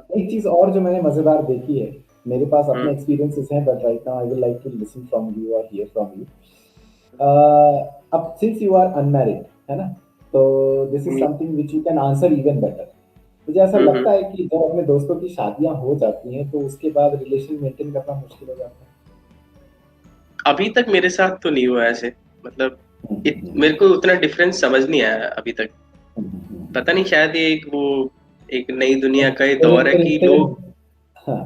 एक चीज और जो मैंने मजेदार देखी है, मेरे पास अपने हम्म। एक्सपीरियंसेस हैं, but right now I would like to listen from you और हियर फ्रॉम यू। अब सिंस यू आर अनमैरिड, है ना, तो this is hmm. Something which you can answer even better. मुझे ऐसा हम्म। लगता है कि जब अपने दोस्तों की शादियां हो जाती हैं तो उसके बाद रिलेशन मेंटेन करना मुश्किल हो जाता अभी तक मेरे साथ तो नहीं हुआ ऐसे, मतलब है। मेरे को उतना डिफरेंस समझ नहीं आया अभी तक। पता नहीं, शायद ये एक वो एक नई दुनिया का ये तेरे दौर है तेरे कि तेरे लोग, हाँ।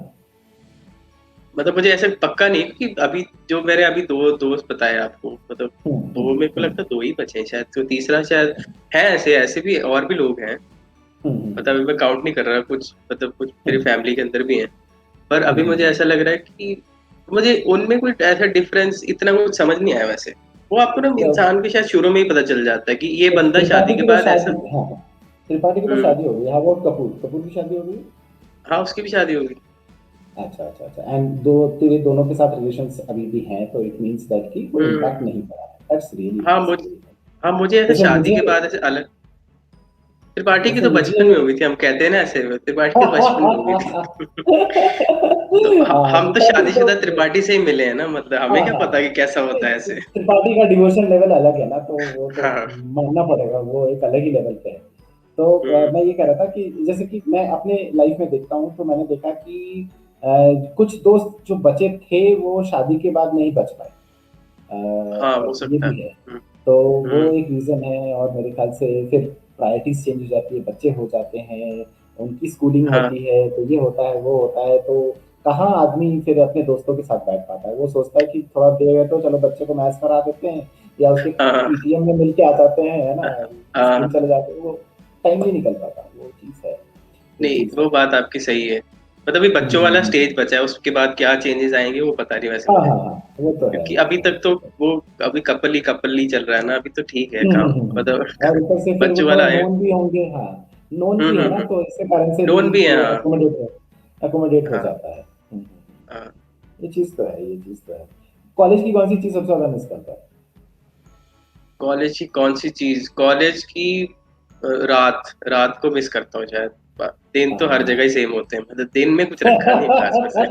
मतलब मुझे ऐसे पक्का नहीं कि अभी जो मेरे अभी दो दोस्त बताए आपको, मतलब दो, मेरे को लगता है दो ही बचे हैं शायद, तो तीसरा शायद है। ऐसे ऐसे भी और भी लोग हैं, मतलब अभी मैं काउंट नहीं कर रहा कुछ, मतलब कुछ मेरी फैमिली के अंदर भी हैं। पर अभी मुझे ऐसा लग रहा है कि मुझे उनमें कोई ऐसा डिफरेंस इतना कुछ समझ नहीं आया वैसे। वो आपको ना तो इंसान के शायद शुरू में ही पता चल जाता है कि ये बंदा शादी त्रिपाठी के की तो बाद शादी, ऐसा। हाँ, त्रिपाठी की तो हम्म। शादी हो गई, हाँ, वो कपूर कपूर की शादी हो गई। हाँ, उसकी भी शादी होगी। अच्छा अच्छा अच्छा, एंड दो तेरे दोनों के साथ रिलेशंस अभी भी हैं, तो इट मींस दैट कि कोई इम्पैक्ट हम्म। नहीं पड़ा है। दैट्स रियली हाँ नाइस, मुझे रियली नाइस। हाँ मुझे ऐसे जैसे शादी मुझे के बाद ऐसे अलग, त्रिपाठी की जैसे तो मुझे बचपन में हुई थी, हम कहते हैं ना ऐसे, त्रिपाठी तो बचपन में हुई थी। तो हाँ, हम तो त्रिपाठी तो शादीशुदा त्रिपाठी से ही मिले हैं ना, मतलब हाँ हमें क्या हाँ पता हाँ, कि कैसा होता है नहीं, ऐसे। त्रिपाठी का डिवोशन लेवल अलग है ना, तो वो तो हाँ। मानना पड़ेगा, वो एक अलग ही लेवल पे है। तो हम्म। मैं ये कह रहा था कि जैसे कि मैं अपने लाइफ में देखता हूँ, तो मैंने देखा कि कुछ दोस्त जो बचे थे वो शादी के बाद नहीं बच पाए। हाँ, हो ये सकता है। भी है। तो वो हम्म। एक रीजन है, और मेरे ख्याल से फिर प्रायोरिटीज चेंज हो जाती है, बच्चे हो जाते हैं, उनकी स्कूलिंग हाँ। होती है, तो ये होता है वो होता है, तो कहाँ आदमी फिर अपने दोस्तों के साथ बैठ पाता है। वो सोचता है कि थोड़ा देर है तो चलो बच्चे को मैच करा देते हैं, या उसके हाँ। पीटीएम में मिल के आ जाते हैं, है ना, स्कूल हाँ। चले जाते हैं, वो टाइम नहीं निकल पाता, वो चीज़ है, वो नहीं, चीज़ वो है। बात आपकी सही है। मतलब ये हम्म, बच्चों हम्म, वाला हम्म। स्टेज बचा है, उसके बाद क्या चेंजेस आएंगे वो पता नहीं वैसे हाँ मुझे। हाँ हाँ, वो तो है, क्योंकि वो अभी तो है, तक तो वो तो है। वो अभी कपल ही चल रहा है ना, अभी तो ठीक है काम, और मतलब ऊपर से फिर वो बच्चों थोड़ा वाला है। नोन भी होंगे, हाँ, नोन भी है ना, हम्म। तो इसके कारण से भी लोन भी है, वो हाँ। अकोमोडेट हो हाँ। जाता है। हाँ। ये चीज तो है, ये चीज तो है। कॉलेज की कौन सी चीज सबसे ज्यादा मिस करता है? कॉलेज की कौन सी चीज, कॉलेज की रात रात को मिस करता हूँ शायद। दिन तो हर जगह ही हाँ। सेम होते हैं, मतलब दिन में कुछ रखा नहीं है खास वैसे।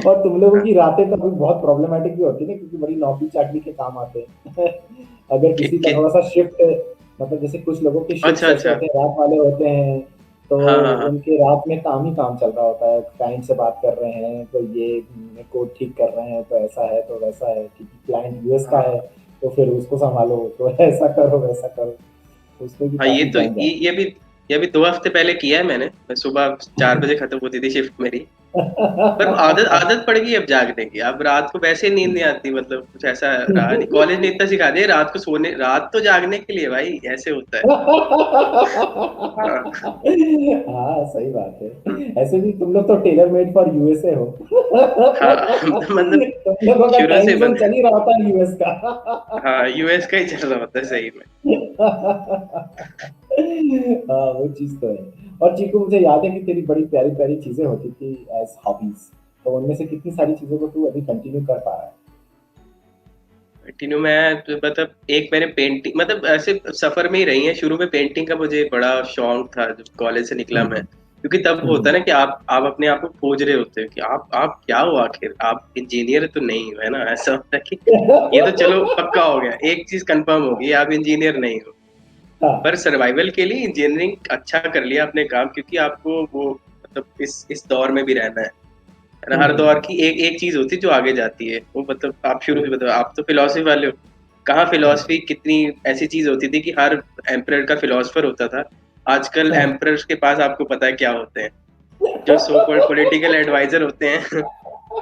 और तुम लोगों की रातें तो अभी बहुत प्रॉब्लमेटिक भी होती है ना, क्योंकि बड़ी नौकरी चाकरी के काम आते हैं। अगर कि, किसी का कि, थोड़ा सा शिफ्ट, मतलब जैसे कुछ लोगों के अच्छा शिफ्ट ऐसे अच्छा। होते हैं, रात वाले होते हैं, तो हाँ हाँ हाँ। उनके रात में काम ही काम चल रहा होता है, क्लाइंट से बात कर रहे हैं तो ये कोड ठीक कर रहे हैं, तो ऐसा है तो वैसा है, क्योंकि क्लाइंट यूएस का है, हाँ तो फिर उसको संभालो, तो ऐसा करो वैसा करो, उसमें भी हाँ, काफी जान ये भी, ये भी 2 हफ्ते पहले किया है मैंने। मैं सुबह 4 बजे खत्म होती थी शिफ्ट मेरी। पर वो आदत जाती आदत पड़ गई अब जागने की, अब रात को वैसे नींद नहीं आती, मतलब कुछ ऐसा रहा नहीं, है। कॉलेज ने इतना सिखा दिया रात को सोने, रात तो जागने के लिए भाई, ऐसे होता है। हाँ। हाँ, सही बात है। हम्म। ऐसे भी तुम लोग तो टेलर मेड फॉर यूएसए हो। हाँ। मतलब तुम लोगों का शुरू से टाइम जोन बंद। चल ही रहा होता है यूएस का। हाँ, यूएस का ही चल रहा होता है सही में। हाँ, वो चीज तो है। और चीकू, मुझे याद है कि तेरी बड़ी प्यारी प्यारी चीजें होती थी एज हॉबीज, तो उनमें से कितनी सारी चीजों को तू अभी कंटिन्यू कर पा रहा है? कंटिन्यू मैं तो मतलब एक मैंने पेंटिंग, मतलब ऐसे सफर में ही रही है। शुरू में पेंटिंग का मुझे बड़ा शौक था जब कॉलेज से निकला मैं, हम्म, क्योंकि तब होता है ना कि आप अपने आप को खोज रहे होते हो कि आप क्या हो, आखिर आप इंजीनियर तो नहीं हो, है ना, ऐसा होता है कि ये तो चलो पक्का हो गया, एक चीज कंफर्म होगी, आप इंजीनियर नहीं हो। पर हाँ। सर्वाइवल के लिए इंजीनियरिंग अच्छा कर लिया आपने काम, क्योंकि आपको वो मतलब इस दौर में भी रहना है ना। हर दौर की एक एक चीज होती है जो आगे जाती है, वो मतलब आप शुरू से बताओ, आप तो फिलोसफी वाले हो, कहाँ फिलोसफी कितनी ऐसी चीज होती थी कि हर एम्परर का फिलोसफर होता था। आजकल एम्परर्स के पास आपको पता है क्या होते हैं, जो सो कॉल्ड पॉलिटिकल एडवाइजर होते हैं।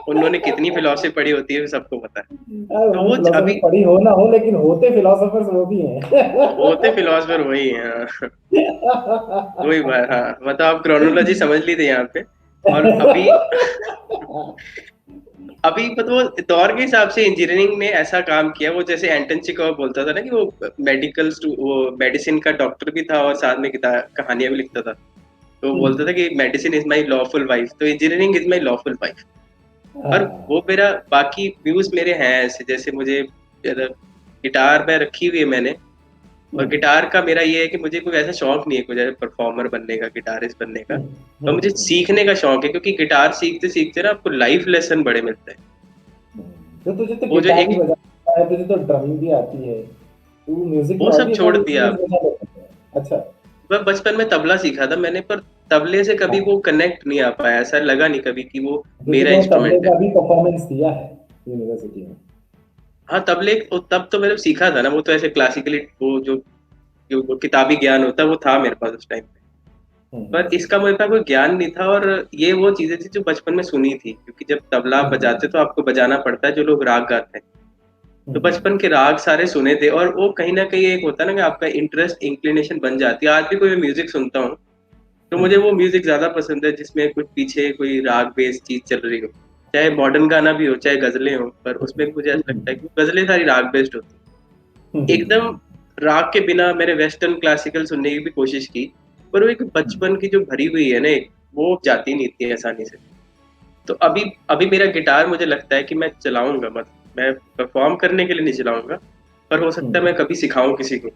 उन्होंने कितनी फिलोसफी पढ़ी होती है सबको पता है। तो उन्होंने वो फिलोसफी अभी पढ़ी हो ना हो, लेकिन होते फिलोसफर्स वो भी होते हैं। फिलोसफर वही हैं, हाँ। वही बात, हाँ, मतलब आप क्रोनोलॉजी समझ ली थी यहाँ पे। और अभी अभी मतलब वो दौर के हिसाब से इंजीनियरिंग ने ऐसा काम किया, वो जैसे एंटन चिकोव बोलता था ना कि वो वो मेडिसिन का डॉक्टर भी था और साथ में कहानियां भी लिखता था। तो वो बोलता था कि medicine is my lawful wife, तो engineering is my lawful wife. पर वो हाँ, मेरा बाकी व्यूज मेरे हैं ऐसे, जैसे मुझे गिटार में रखी हुई है मैंने, और हम्म, गिटार का मेरा ये है कि मुझे कोई ऐसा शौक नहीं है कुछ ऐसा परफॉर्मर बनने का, गिटारिस्ट बनने का। और मुझे हम्म। सीखने का शौक है, क्योंकि गिटार सीखते सीखते ना आपको लाइफ लेसन बड़े मिलते हैं। तो तुझे तो वो जो गिटार भी एक बजाता है, तुझे तो ड्रमिंग भी आती है, तू म्यूजिक में वो और सब भी छोड़ सारे दिया। इंस्ट्रूमेंट्स बजा लेता है। अच्छा। मैं बचपन में तबला सीखा था मैंने, पर तबले से कभी हाँ, वो कनेक्ट नहीं आ पाया, ऐसा लगा नहीं कभी कि वो क्योंकि मेरा तो तबले इंस्ट्रूमेंट है। का भी परफॉर्मेंस दिया है यूनिवर्सिटी में। हाँ तबले तब तो मैंने सीखा था ना, वो तो ऐसे क्लासिकली वो जो वो किताबी ज्ञान होता है वो था मेरे पास उस टाइम पे। पर हम्म, इसका मेरे पास कोई ज्ञान नहीं था, और ये वो चीजें थी जो बचपन में सुनी थी, क्योंकि जब तबला आप बजाते हम्म, तो आपको बजाना पड़ता है जो लोग राग गाते हैं। तो हम्म, बचपन के राग सारे सुने थे, और वो कहीं ना कहीं एक होता है ना कि आपका इंटरेस्ट इंक्लिनेशन बन जाती है। आज भी कोई म्यूजिक सुनता हूँ तो मुझे हम्म, वो म्यूजिक ज्यादा पसंद है जिसमें कुछ पीछे कोई राग बेस्ड चीज चल रही हो, चाहे मॉडर्न गाना भी हो चाहे गजलें हो, पर उसमें मुझे ऐसा लगता है कि गजलें सारी राग बेस्ड होती हैं एकदम। हम्म, राग के बिना मैंने वेस्टर्न क्लासिकल सुनने की भी कोशिश की, पर वो एक बचपन की जो भरी हुई है ना वो जाती नहीं इतनी आसानी से। तो अभी अभी मेरा गिटार मुझे लगता है कि मैं चलाऊंगा, मत मैं परफॉर्म करने के लिए नहीं चलाऊंगा, पर हो सकता है हम्म। मैं कभी सिखाऊं किसी को,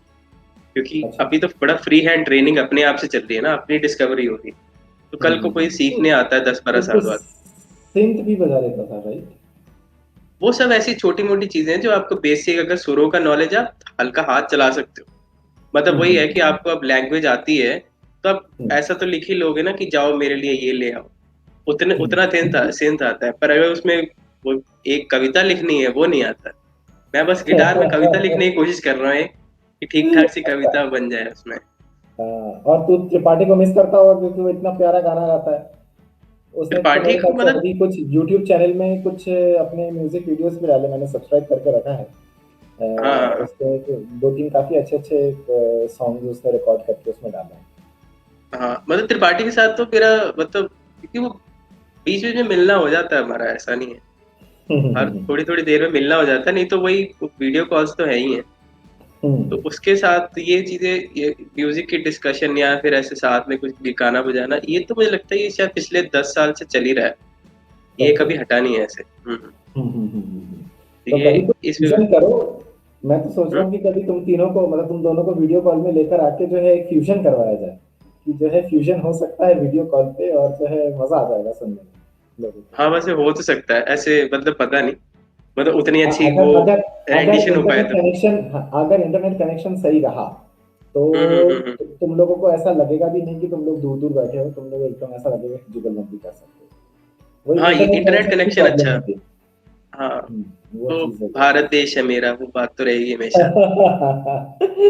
क्योंकि अच्छा। अभी तो बड़ा फ्री हैंड ट्रेनिंग अपने आप से चल रही है ना, अपनी डिस्कवरी हो रही है। तो कल को कोई तो सीखने आता है 10-12 साल तो बाद। सिंथ भी बजा लेता था, राइट? वो सब ऐसी छोटी मोटी चीजें हैं जो आपको बेसिक, अगर सुरों का नॉलेज आप हल्का हाथ चला सकते हो। मतलब वही है कि हम्म, आपको अब लैंग्वेज आती है तो आप हम्म, ऐसा तो लिख ही लोगे ना कि जाओ मेरे लिए ये ले आओ, उतने उतना हम्म। सेंस आता है। पर अगर उसमें वो एक कविता लिखनी है वो नहीं आता। मैं बस गिटार में कविता लिखने की कोशिश कर रहा हूँ कि ठीक ठाक सी अच्छा। कविता बन जाए उसमें। हाँ, और तू त्रिपाठी को मिस करता होगा क्योंकि वो इतना प्यारा गाना गाता है। उसने तो त्रिपाठी मेरे को ख्याल से मतलब, अभी कुछ यूट्यूब चैनल में कुछ अपने म्यूजिक वीडियोस भी डाले, मैंने सब्सक्राइब करके रखा है। हाँ उसके दो तीन काफी अच्छे अच्छे सॉन्ग उसने रिकॉर्ड करके उसमें डाले हैं। हाँ मतलब त्रिपाठी के साथ तो मेरा मतलब, क्योंकि वो बीच बीच में मिलना हो जाता है हमारा, ऐसा नहीं है हर थोड़ी थोड़ी देर में मिलना हो जाता है, नहीं तो वही वीडियो कॉल्स तो है ही है। तो हम्म, उसके साथ ये चीजें, ये म्यूजिक की डिस्कशन या फिर ऐसे साथ में कुछ भी गाना बजाना, ये तो मुझे लगता है ये शायद पिछले 10 साल से चल ही रहा है, ये ओके। कभी हटा नहीं है ऐसे। तो तो ये कभी कुछ इस फ्यूजन करो। मैं तो सोच रहा हम्म, हूँ कि कभी तुम तीनों को, मतलब तुम दोनों को वीडियो कॉल में लेकर आके जो है एक फ्यूजन करवाया जाए, कि जो है फ्यूजन हो सकता है वीडियो कॉल पे, और जो है मजा आ जाएगा सुनने में लोगों को। हाँ वैसे हो तो सकता है ऐसे, मतलब पता नहीं, मतलब उतनी अच्छी वो अगर अगर अगर रेंडिशन हो पाए इंटरनेट तो। कनेक्शन, अगर इंटरनेट कनेक्शन सही रहा तो हम्म। तुम लोगों को ऐसा लगेगा भी नहीं कि तुम लोग दूर दूर बैठे हो, तुम लोग एकदम ऐसा लगेगा कि जुगलबंदी कर सकते हो। वही हाँ ये इंटरनेट इंटरनेट कनेक्शन की कनेक्शन प्रॉब्लम अच्छा। होती है। हाँ वो तो चीज हो भारत देश है मेरा, वो बात तो रहेगी हमेशा। जाएगी।